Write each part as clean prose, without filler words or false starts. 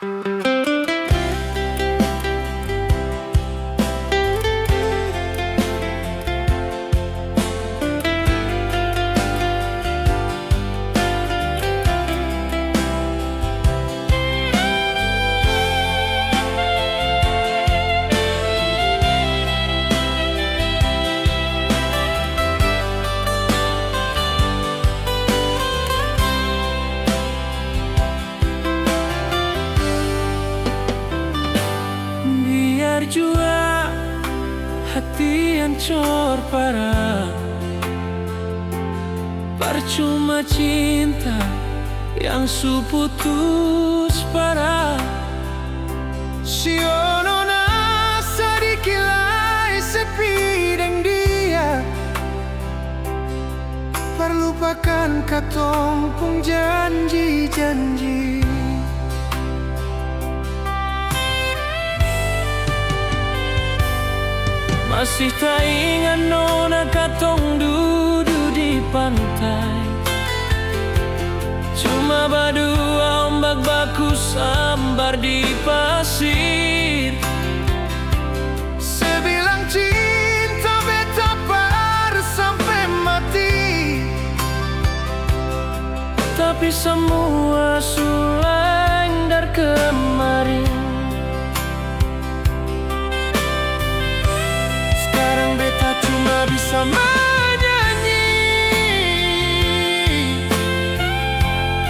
Biar jua hati hancur parah, percuma cinta yang su putus parah. Si ono nasa dikilai sepi deng dia, perlupakan katong pung janji-janji. Masih tak ingat nona katong duduk di pantai, cuma berdua ombak baku sambar di pasir. Sebilang cinta beta par sampai mati, tapi semua suleng dari kemarin. Cuma bisa menyanyi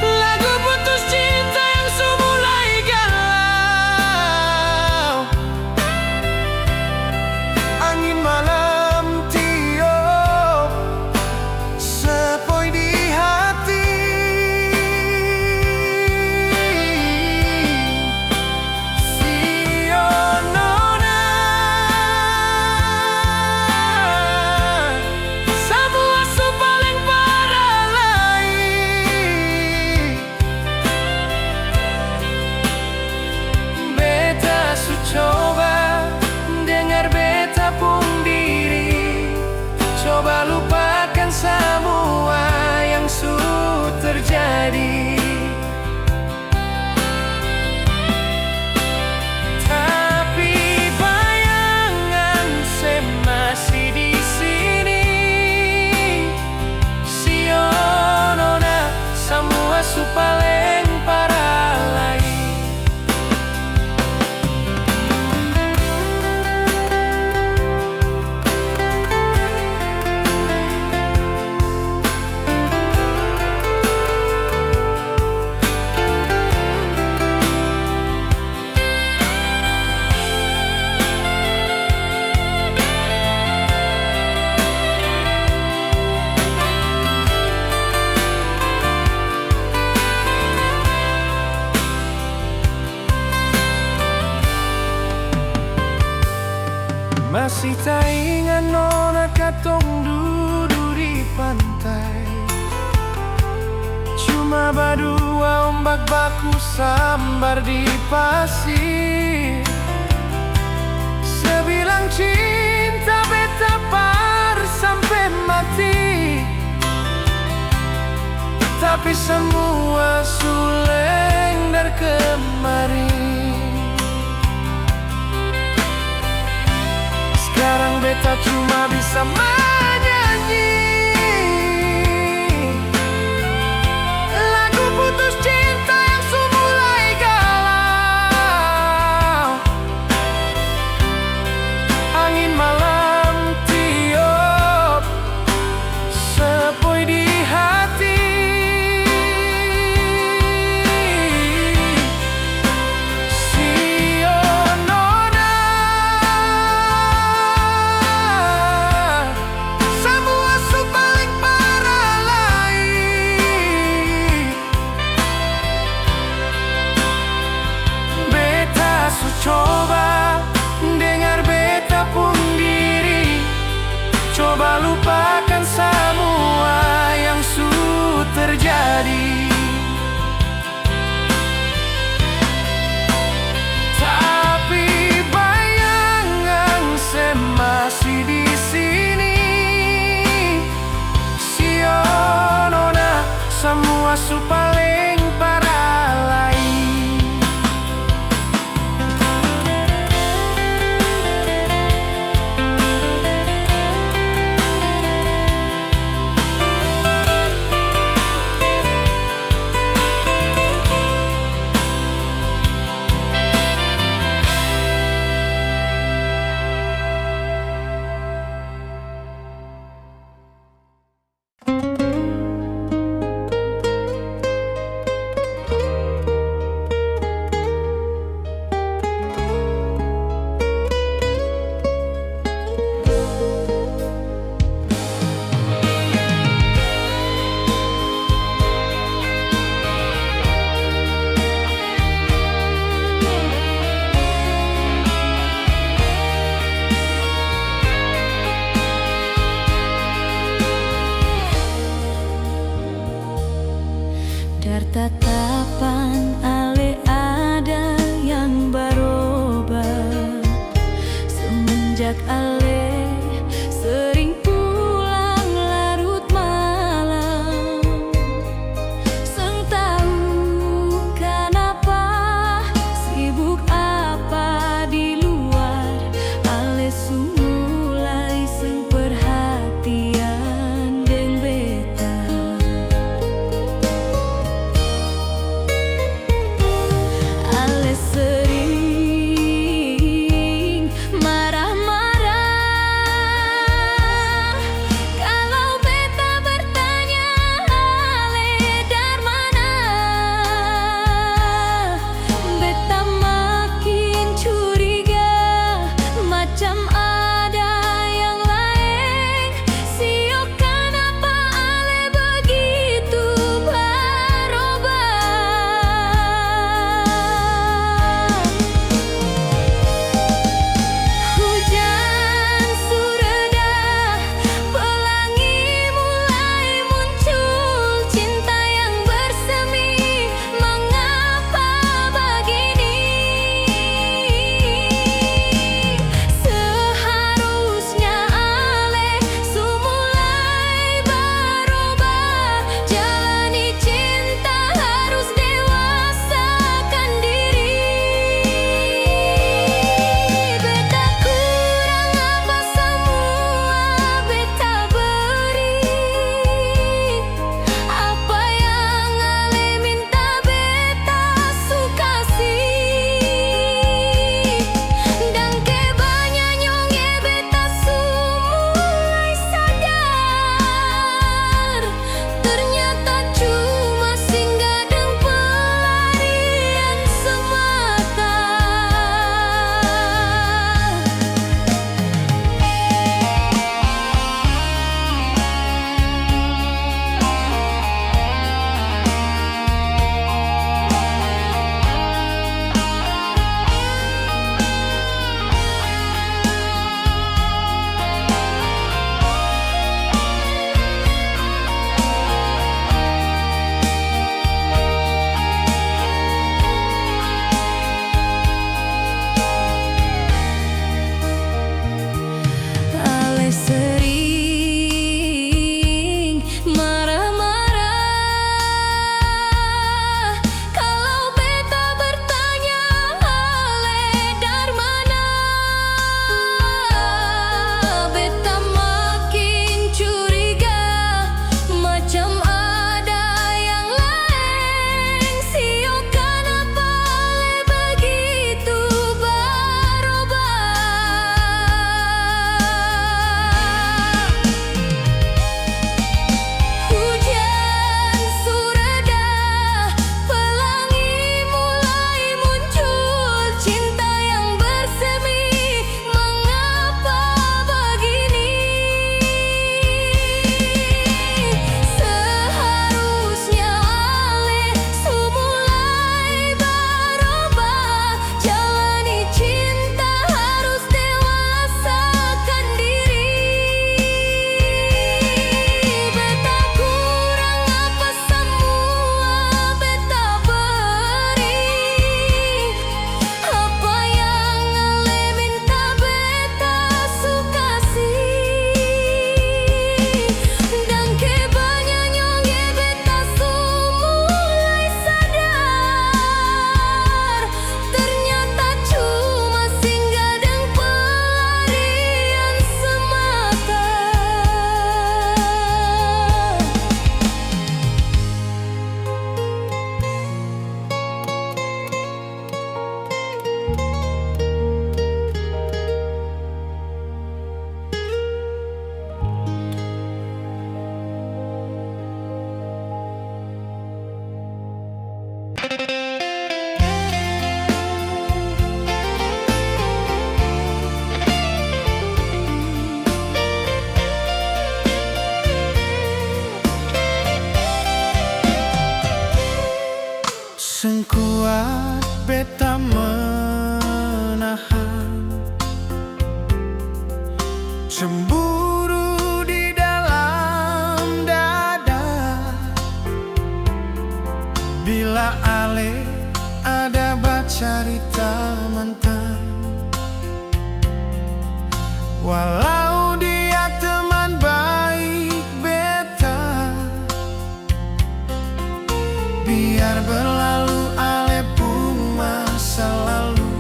lagu putus cinta yang semulai galau. Angin malam tiup sepoi di hati. Coba lupakan semua yang sudah terjadi, tapi bayangan saya masih di sini. Si onona semua su paling parah lagi. Masih tak ingat nona katong duduk di pantai, cuma berdua ombak baku sambar di pasir. Sebilang cinta beta par sampai mati, tapi semua suleng dari kemarin. Sekarang beta cuma bisa menyanyi lagu putus cinta yang semulai galau. Angin malam tiup sepoi di hati. buat beta menahan cemburu di dalam dada. Bila ale ada bacarita mantan, walau dia teman baik beta, biar berlalu ale pun masa lalu.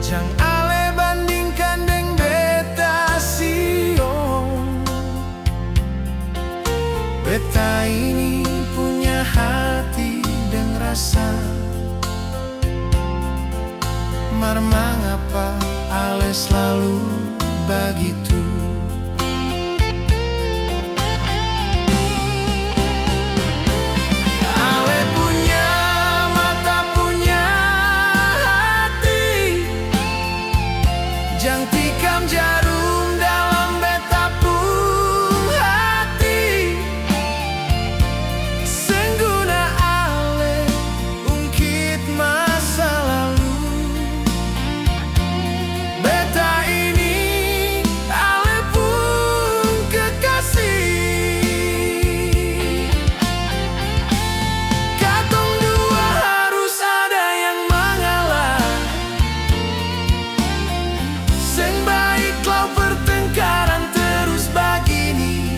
Jang ale bandingkan deng beta sio. Beta ini punya hati dan rasa, mar mengapa ale selalu begitu. Ale punya mata, punya hati, jang tikam jarum dalam beta pun hati. Sengguna ale ungkit masa lalu. Beta ini ale pun kekasih. Katong dua harus ada yang mengalah. Seng baik lau pertengkaran terus begini.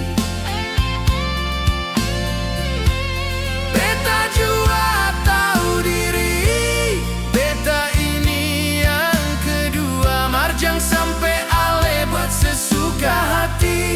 Beta jua tahu diri, beta ini yang kedua. Marjang sampai ale buat sesuka hati.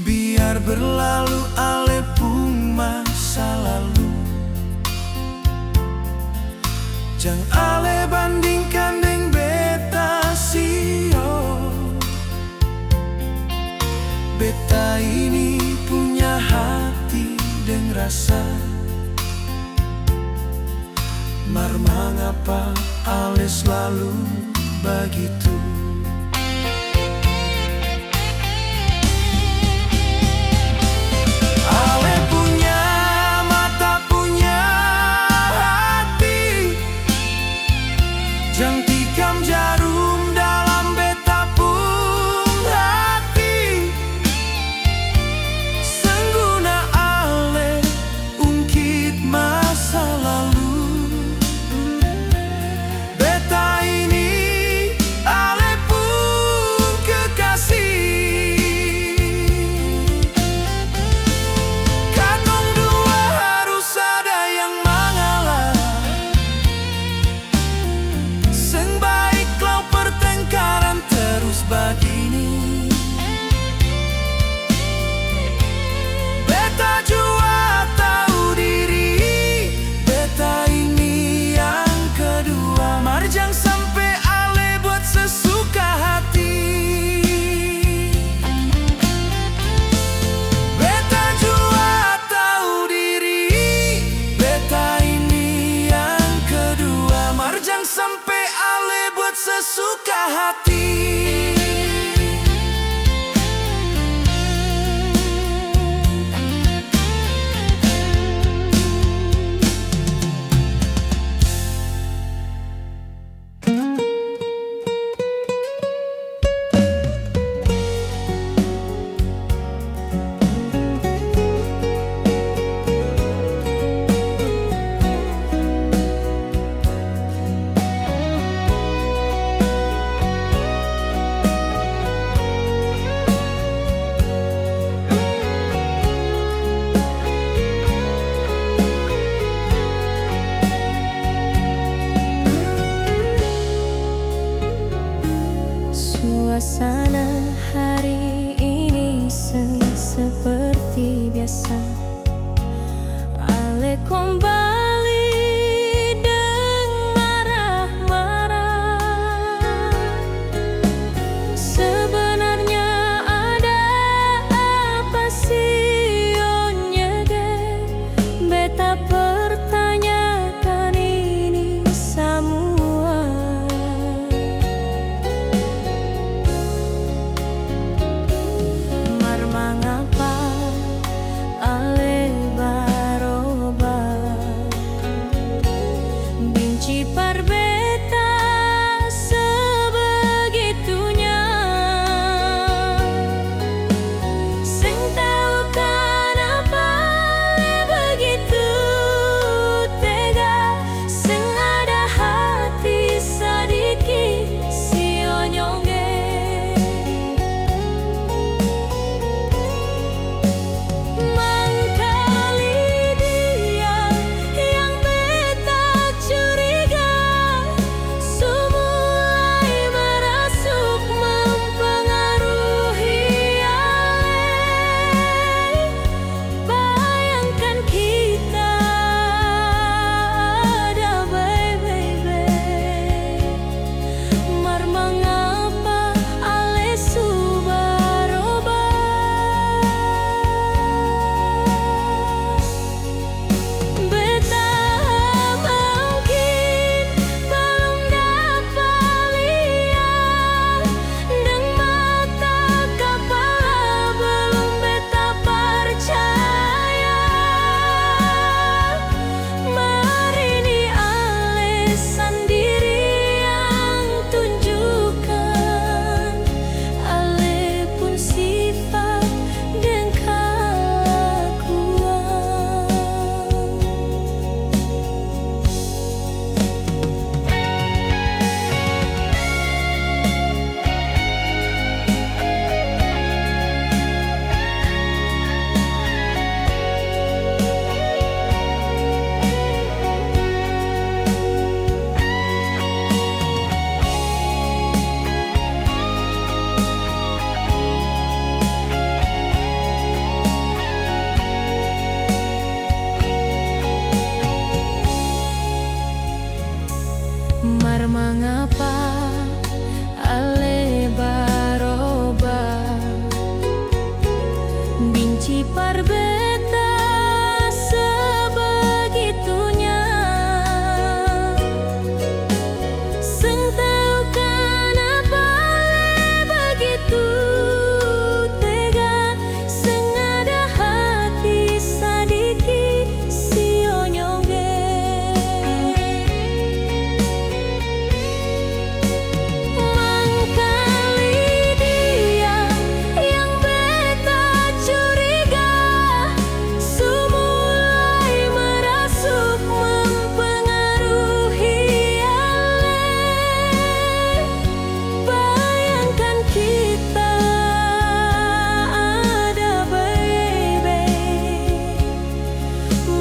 Biar berlalu ale pun masa lalu. Jang ale bandingkan deng beta sio. Beta ini punya hati dan rasa, mar mengapa ale selalu begitu. Ale punya mata, punya hati, jang tikam jarum dalam beta pun hati. Sengguna ale ungkit masa lalu. Beta ini ale cipar beta sebegitunya. Seng tau kenapa begitu tega, seng ada hati sadiki sio nyongge. Mangkali dia yang beta curiga, sumulai merasuk mempengaruhi ale. Bayangkan kita ada baby,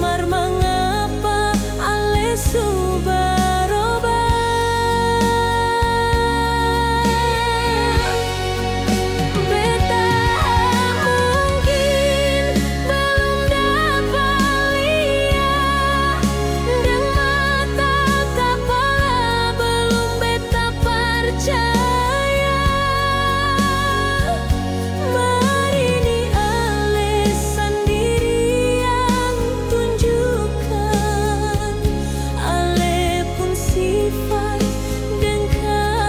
mar mengapa ale subaroba. Beta mungkin belum dapat lihat, dan mata kepala belum beta percaya. Marini ale sendiri yang tunjukkan, ale pun sifat dan kelakuan.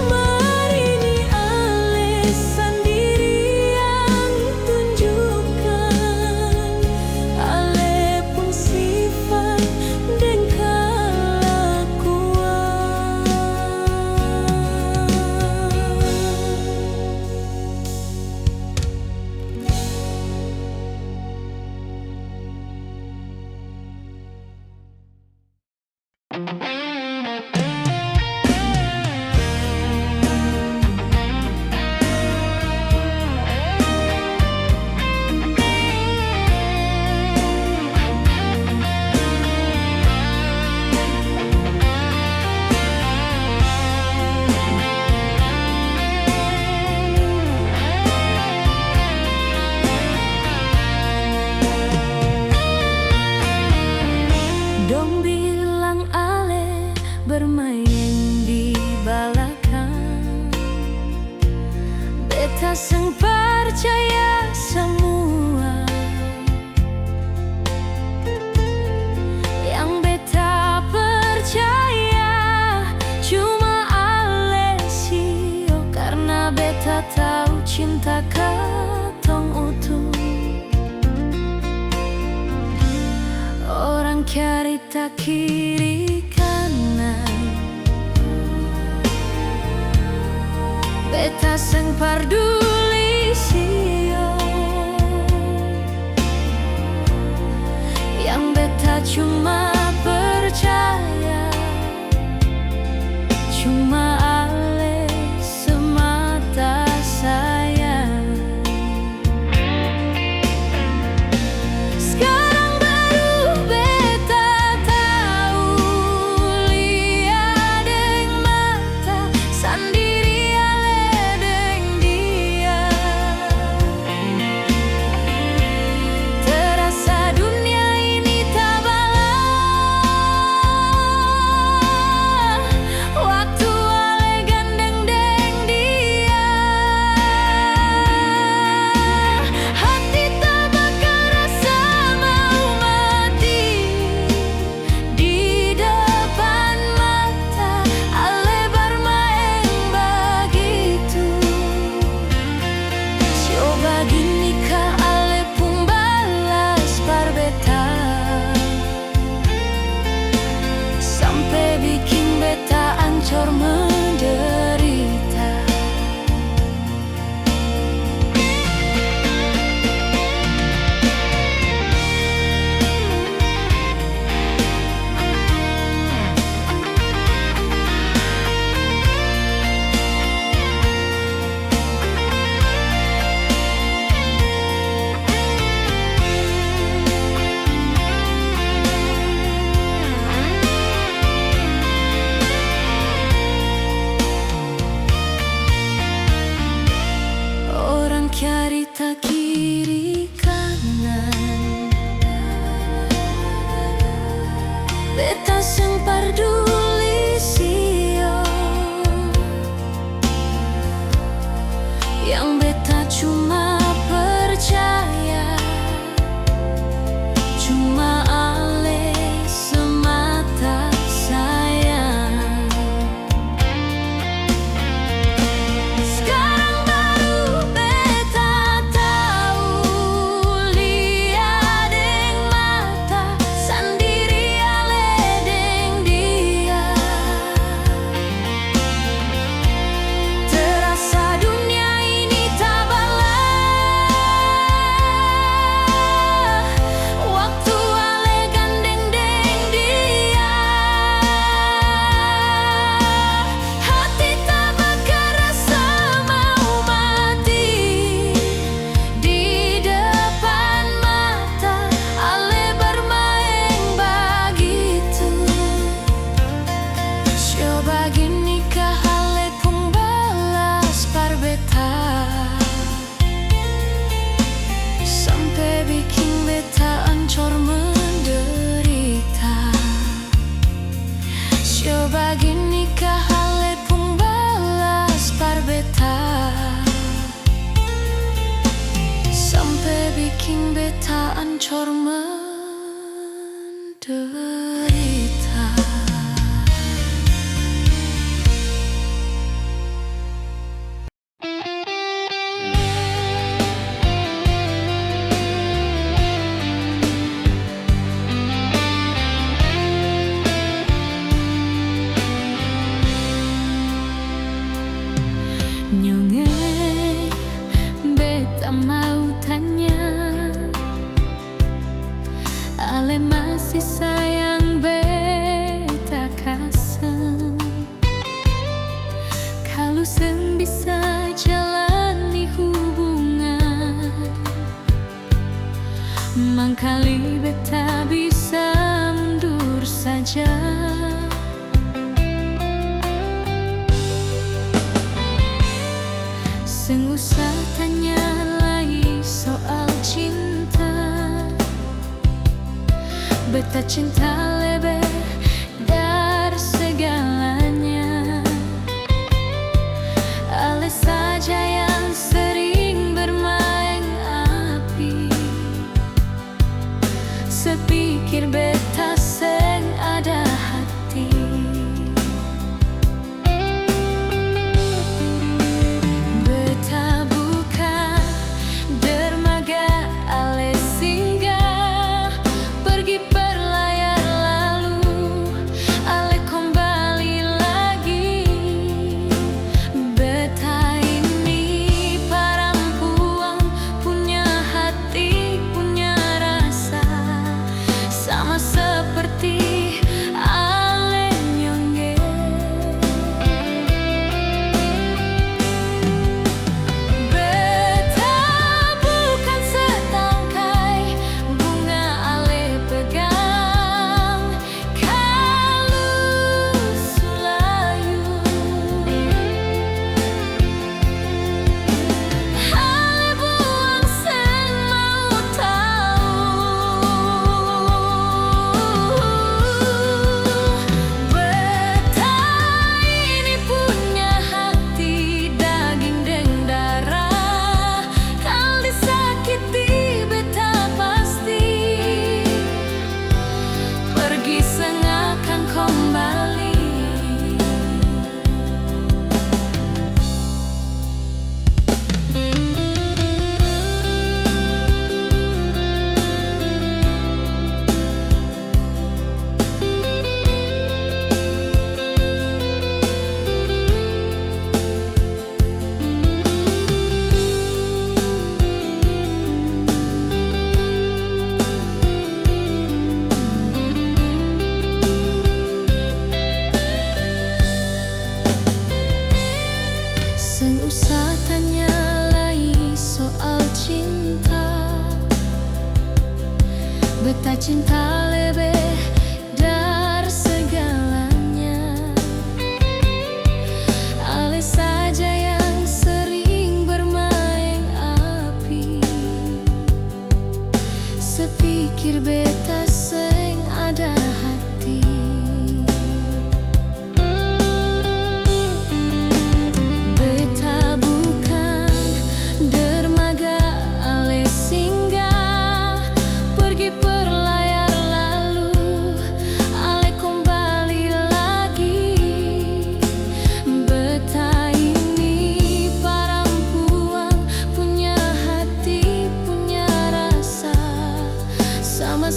Marini ale sendiri yang tunjukkan, ale pun sifat dan kelakuan. Dong bilang ale bermain di balakan, beta seng percaya semua. Yang beta percaya cuma ale sio, karena beta tahu cinta katong utuh. Orang carita kiri kanan, beta seng parduli sio. Yang beta cuma percaya cuma ale semata sayang. Sekarang baru beta tahu, lihat deng mata sendiri ale deng dia. Coba gini kahale pung balas parbeta, sampai bikin beta ancur menderita. Coba gini kahale pung balas parbeta, sampai bikin beta ancur menderita. Nyonge beta mau tanya, ale masih sayang beta kasih? Kalau sen bisa jalani hubungan, mangkali beta bisa mundur saja. Seng usah tanya lagi soal cinta, beta cinta lebih dari segalanya. Ale saja yang sering bermain api, sepikir beta seng ada hati. Seng usah tanya lagi soal cinta, beta cinta lebih dari segalanya. Ale saja yang sering bermain api, sepikir beta seng ada hati. Sama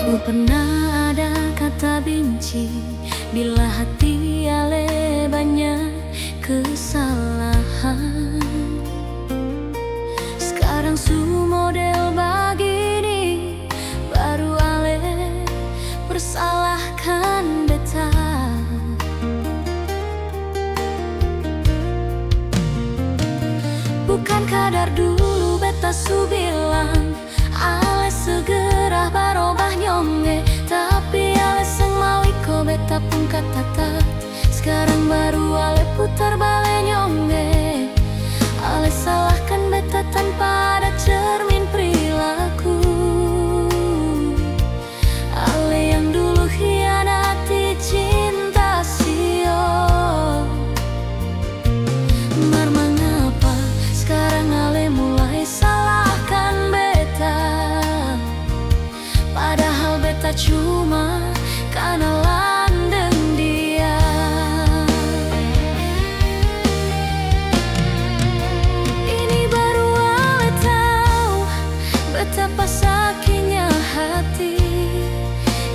Pernah ada kata benci bila hati ale banyak kesalahan. Sekarang su model begini baru ale persalahkan beta. Bukan kadar dulu beta su bilang ale segera barobah nyonge, tapi ale seng mau iko beta pun kata. Sekarang baru ale putar balik nyonge. Ale salahkan beta tanpa ada cermin perilaku. Ale yang dulu hianati cinta sio. Mar mengapa sekarang ale mulai salahkan beta, padahal beta cuma karena landeng dia. Ini baru ale tahu betapa sakitnya hati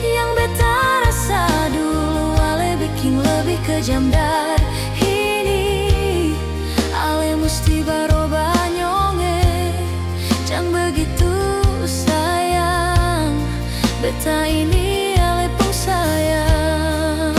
yang beta rasa dulu. Ale bikin lebih kejam dari ini. Ale mesti barobah nyonge, jangan begitu sayang. Beta ini ale pun sayang.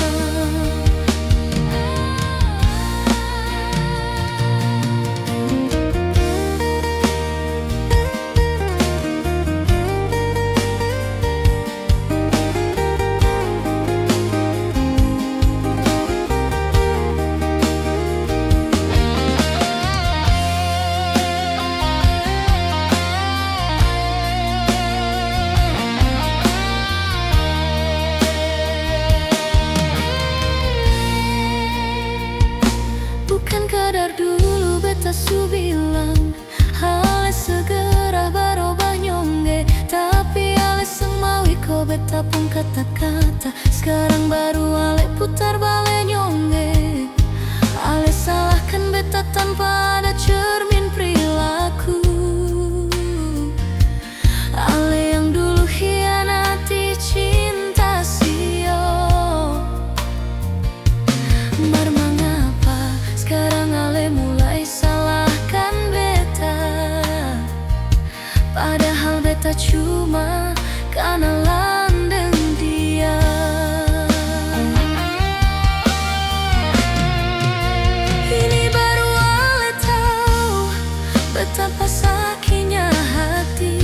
Bukan kadar dulu beta su bilang ale segera barobah nyonge, tapi ale seng mau iko beta pun kata-kata. Sekarang baru ale putar balik nyonge. Ale salahkan beta tanpa ada cermin perilaku. Ale yang dulu hianati cinta sio. Mar mengapa sekarang ale mulai salahkan beta, padahal beta cuma karena landeng dia. Ini baru ale tahu betapa sakitnya hati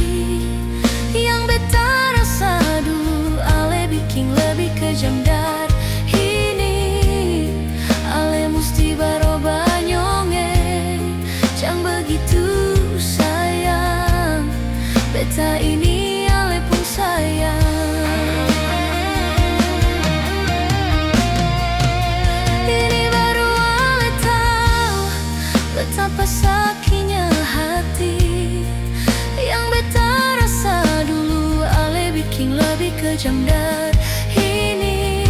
yang beta rasa dulu. Ale bikin lebih kejam dari ini. Ale mesti barobah nyonge, jangan begitu sayang. Beta ini ale pun sayang. Ini baru ale tahu betapa sakitnya hati yang beta rasa dulu. Ale bikin lebih kejam dari ini.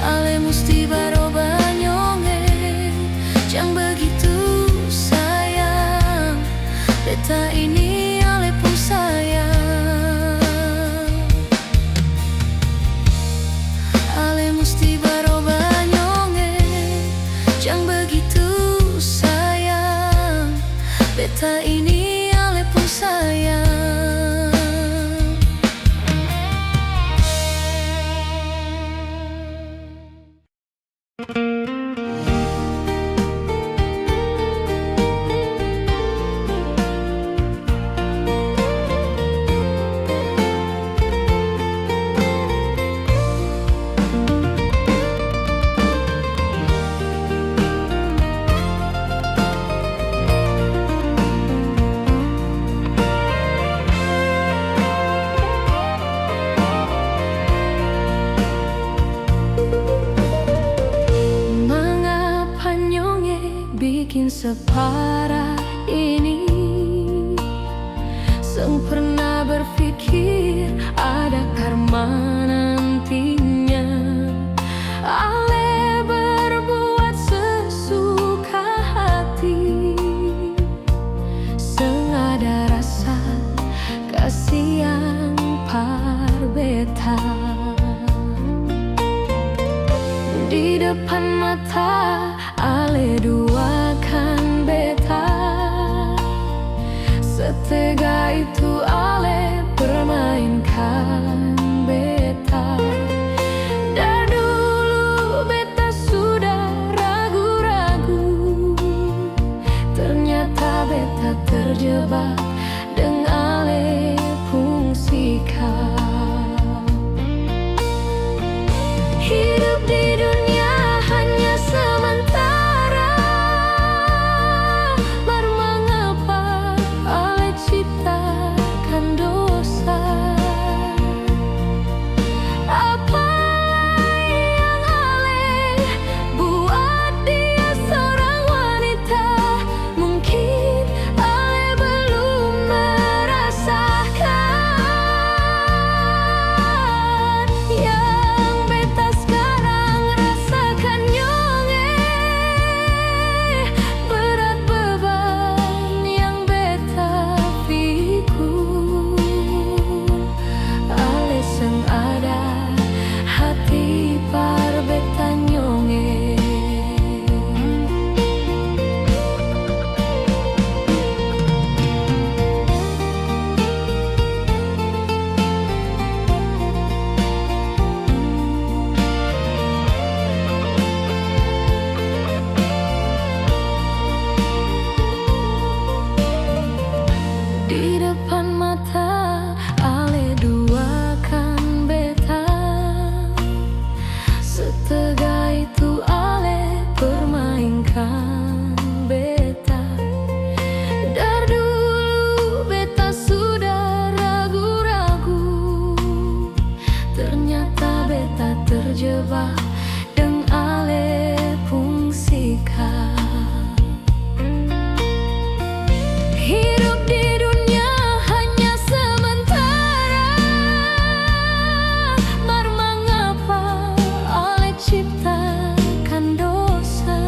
Ale mesti barobah nyonge, jangan begitu sayang. Beta ini ale pun sayang. Ale mesti barobah nyonge, jangan begitu sayang. Beta ini ale pun sayang. beta. Di depan mata ale duakan beta. Setega itu ale permainkan beta. Dari dulu beta sudah ragu-ragu, ternyata beta terjebak dengan ale fungsikan. Hidup di dunia hanya sementara, baru mengapa ale ciptakan dosa? Apa yang ale buat dia seorang wanita? Mungkin ale belum merasakan yang beta sekarang rasakan nyonge. Berat beban yang beta pikul, ale seng ada hati par beta nyonge. Di depan mata ale duakan beta. Setega itu ale permainkan beta. Dari dulu beta sudah ragu-ragu, ternyata beta terjebak dengan ale fungsikan. Hidup di dunia hanya sementara, baru mengapa ale ciptakan dosa?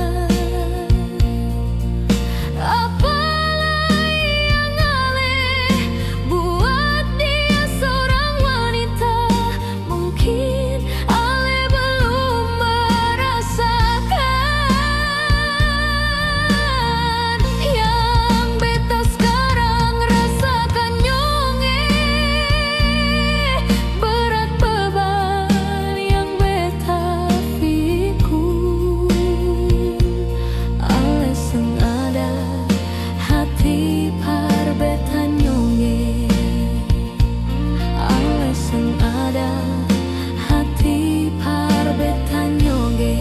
Apalah yang ale buat dia seorang wanita? Mungkin ale belum merasakan yang beta sekarang rasakan nyonge. Berat beban yang beta pikul, ale seng ada hati par beta nyonge. Ale seng ada hati par beta nyonge.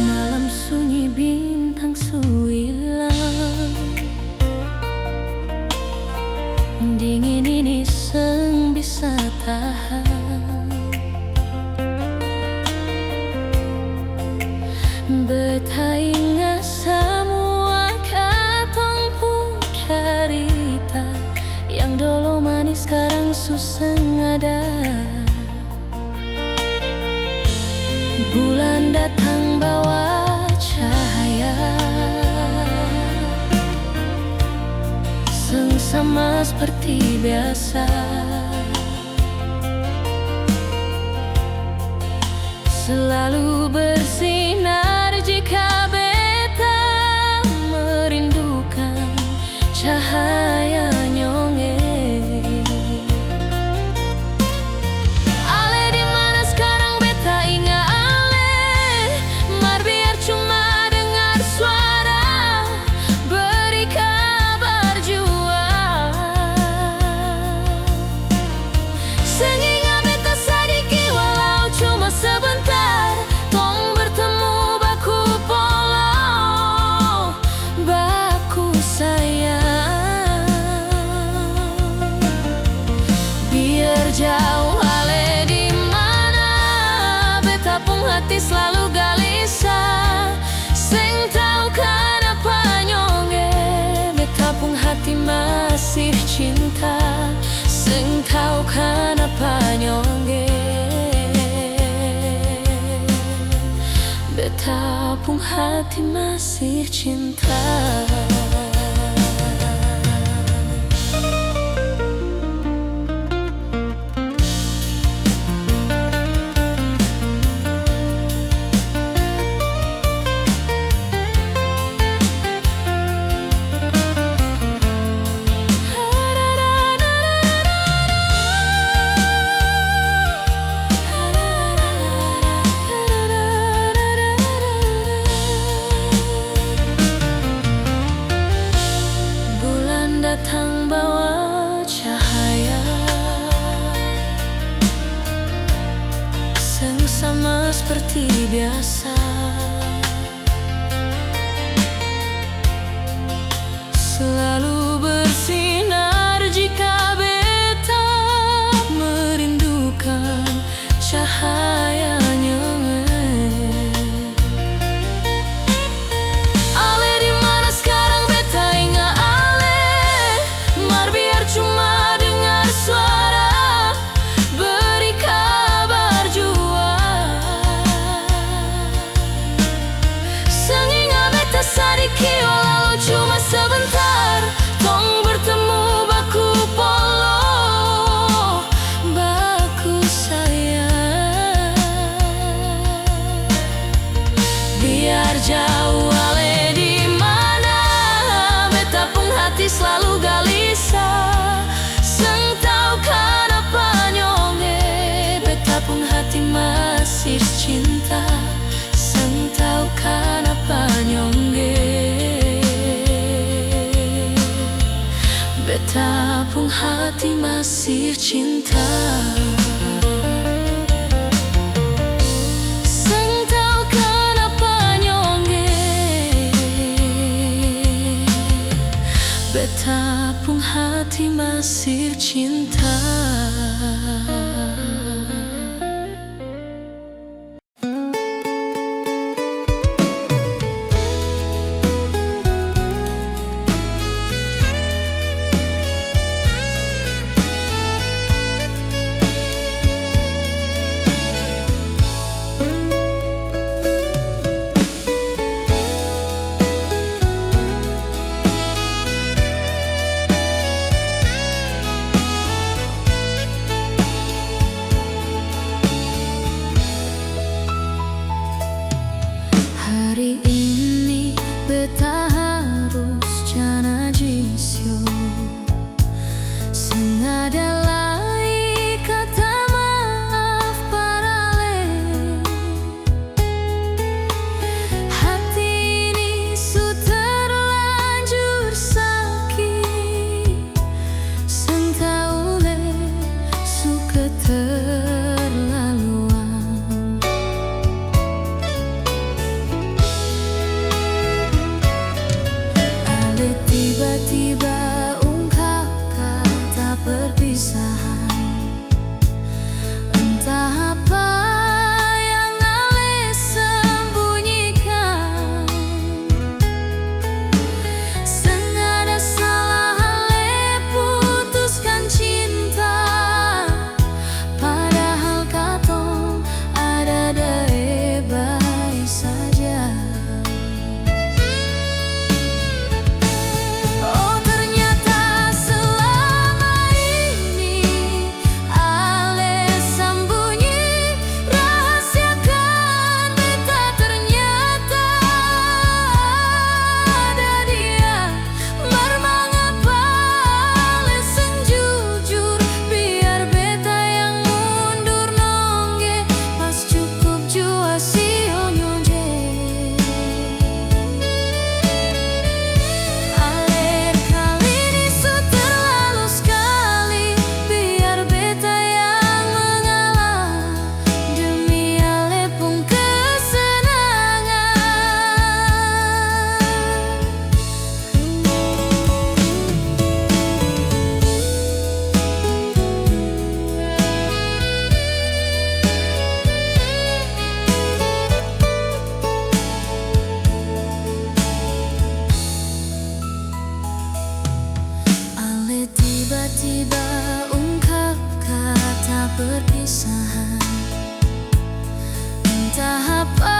Malam sunyi bintang suilang, dingin ini seng bisa tahan. Beta ingat semua katong pun cerita, yang dulu manis sekarang susah ada. Bulan datang bawa cahaya, seng sama seperti biasa. Selalu bersinar jika beta merindukan cahaya nyonge. Ale di mana sekarang beta ingat ale, mar biar cuma dengar suara, beri kabar jua. Seng ingat beta sadiki walau cuma sebentar, tong bertemu baku pon. betapung hati selalu gelisah. Sing tau kenapa nyonge, betapung hati masih cinta. Sing tau kenapa nyonge, betapung hati masih cinta. Datang bawa cahaya, sama seperti biasa. Selalu bersinar jika beta merindukan cahayanya. Ale di mana sekarang beta ingat cuma dengar suara, beri kabar jua. Senginga beta sadiki walau cuma sebentar, tong bertemu baku polo, baku sayang. Biar jauh ale di mana, betapung hati selalu gelisah. Masih cinta, seng tau kenapa nyonge, betapung hati masih cinta. Seng tau kenapa nyonge, betapung hati masih cinta. Hari ini beta harus jana jisyo, sengaja lai kata maaf parale. Hati ini su terlanjur sakit, seng tau le su keterlaluan. tahap